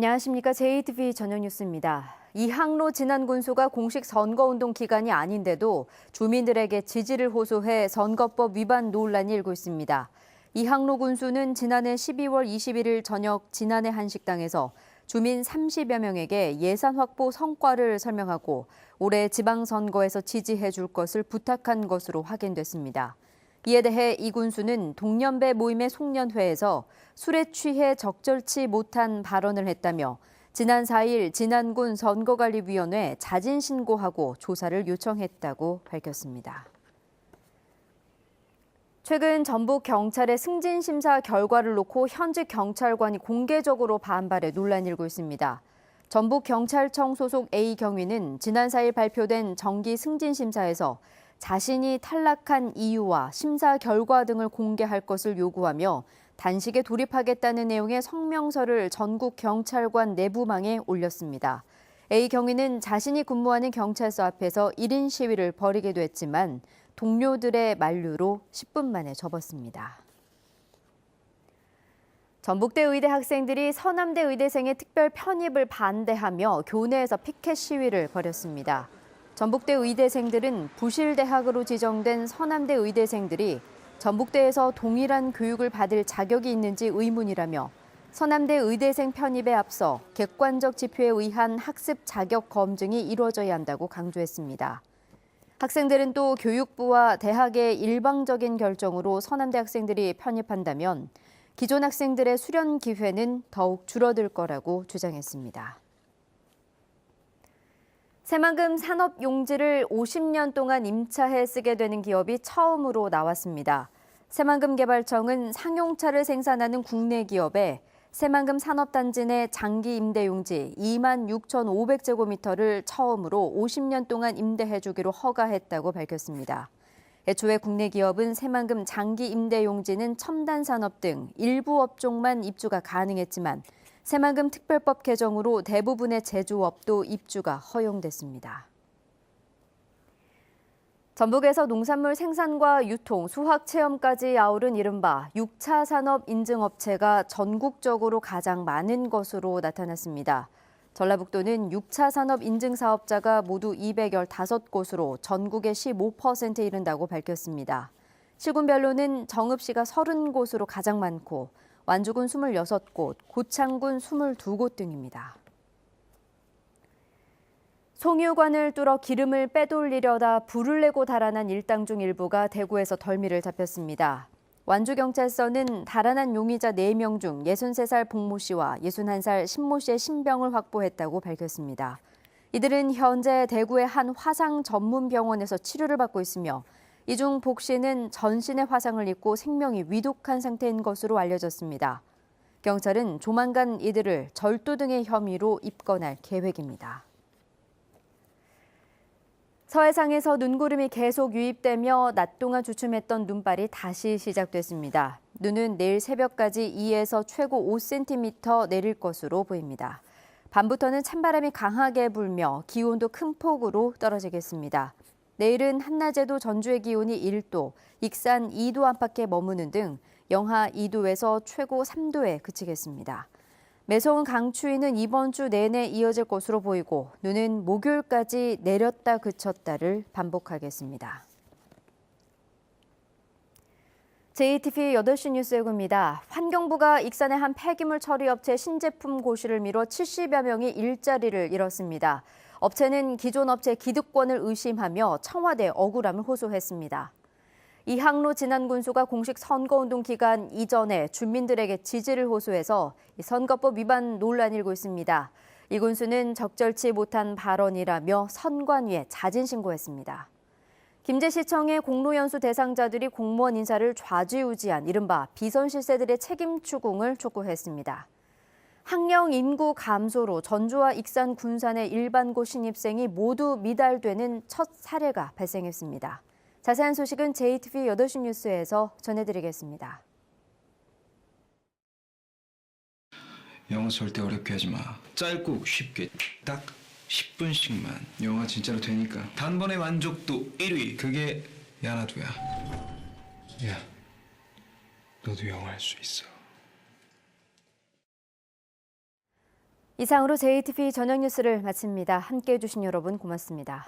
안녕하십니까. JTV 저녁뉴스입니다. 이항로 진안군수가 공식 선거운동 기간이 아닌데도 주민들에게 지지를 호소해 선거법 위반 논란이 일고 있습니다. 이항로 군수는 지난해 12월 21일 저녁 진안의 한 식당에서 주민 30여 명에게 예산 확보 성과를 설명하고 올해 지방선거에서 지지해 줄 것을 부탁한 것으로 확인됐습니다. 이에 대해 이 군수는 동년배 모임의 송년회에서 술에 취해 적절치 못한 발언을 했다며 지난 4일 진안군 선거관리위원회에 자진 신고하고 조사를 요청했다고 밝혔습니다. 최근 전북 경찰의 승진 심사 결과를 놓고 현직 경찰관이 공개적으로 반발해 논란이 일고 있습니다. 전북 경찰청 소속 A 경위는 지난 4일 발표된 정기 승진 심사에서 자신이 탈락한 이유와 심사 결과 등을 공개할 것을 요구하며 단식에 돌입하겠다는 내용의 성명서를 전국 경찰관 내부망에 올렸습니다. A 경위는 자신이 근무하는 경찰서 앞에서 1인 시위를 벌이기도 했지만 동료들의 만류로 10분 만에 접었습니다. 전북대 의대 학생들이 서남대 의대생의 특별 편입을 반대하며 교내에서 피켓 시위를 벌였습니다. 전북대 의대생들은 부실대학으로 지정된 서남대 의대생들이 전북대에서 동일한 교육을 받을 자격이 있는지 의문이라며 서남대 의대생 편입에 앞서 객관적 지표에 의한 학습 자격 검증이 이루어져야 한다고 강조했습니다. 학생들은 또 교육부와 대학의 일방적인 결정으로 서남대 학생들이 편입한다면 기존 학생들의 수련 기회는 더욱 줄어들 거라고 주장했습니다. 새만금 산업용지를 50년 동안 임차해 쓰게 되는 기업이 처음으로 나왔습니다. 새만금개발청은 상용차를 생산하는 국내 기업에 새만금 산업단지 내 장기 임대용지 26,500제곱미터를 처음으로 50년 동안 임대해 주기로 허가했다고 밝혔습니다. 애초에 국내 기업은 새만금 장기 임대용지는 첨단 산업 등 일부 업종만 입주가 가능했지만 새만금 특별법 개정으로 대부분의 제조업도 입주가 허용됐습니다. 전북에서 농산물 생산과 유통, 수확 체험까지 아우른 이른바 6차 산업 인증업체가 전국적으로 가장 많은 것으로 나타났습니다. 전라북도는 6차 산업 인증 사업자가 모두 215곳으로 전국의 15%에 이른다고 밝혔습니다. 시군별로는 정읍시가 30곳으로 가장 많고 완주군 26곳, 고창군 22곳 등입니다. 송유관을 뚫어 기름을 빼돌리려다 불을 내고 달아난 일당 중 일부가 대구에서 덜미를 잡혔습니다. 완주경찰서는 달아난 용의자 4명 중 63살 복모 씨와 61살 신모 씨의 신병을 확보했다고 밝혔습니다. 이들은 현재 대구의 한 화상 전문 병원에서 치료를 받고 있으며 이 중 복 씨는 전신에 화상을 입고 생명이 위독한 상태인 것으로 알려졌습니다. 경찰은 조만간 이들을 절도 등의 혐의로 입건할 계획입니다. 서해상에서 눈구름이 계속 유입되며 낮 동안 주춤했던 눈발이 다시 시작됐습니다. 눈은 내일 새벽까지 2에서 최고 5cm 내릴 것으로 보입니다. 밤부터는 찬바람이 강하게 불며 기온도 큰 폭으로 떨어지겠습니다. 내일은 한낮에도 전주의 기온이 1도, 익산 2도 안팎에 머무는 등 영하 2도에서 최고 3도에 그치겠습니다. 매서운 강추위는 이번 주 내내 이어질 것으로 보이고 눈은 목요일까지 내렸다 그쳤다를 반복하겠습니다. JTV 8시 뉴스 예고입니다. 환경부가 익산의 한 폐기물 처리업체 신제품 고시를 미뤄 70여 명이 일자리를 잃었습니다. 업체는 기존 업체 기득권을 의심하며 청와대에 억울함을 호소했습니다. 이항로 진안군수가 공식 선거운동 기간 이전에 주민들에게 지지를 호소해서 선거법 위반 논란이 일고 있습니다. 이 군수는 적절치 못한 발언이라며 선관위에 자진 신고했습니다. 김제시청의 공로연수 대상자들이 공무원 인사를 좌지우지한 이른바 비선 실세들의 책임 추궁을 촉구했습니다. 학령 인구 감소로 전주와 익산 군산의 일반고 신입생이 모두 미달되는 첫 사례가 발생했습니다. 자세한 소식은 JTV 8시 뉴스에서 전해드리겠습니다. 영어 절대 어렵게 하지 마. 짧고 쉽게 딱 10분씩만. 영어가 진짜로 되니까. 단번에 만족도 1위. 그게 야나두야. 야, 너도 영어 할 수 있어. 이상으로 JTBC 저녁 뉴스를 마칩니다. 함께해 주신 여러분 고맙습니다.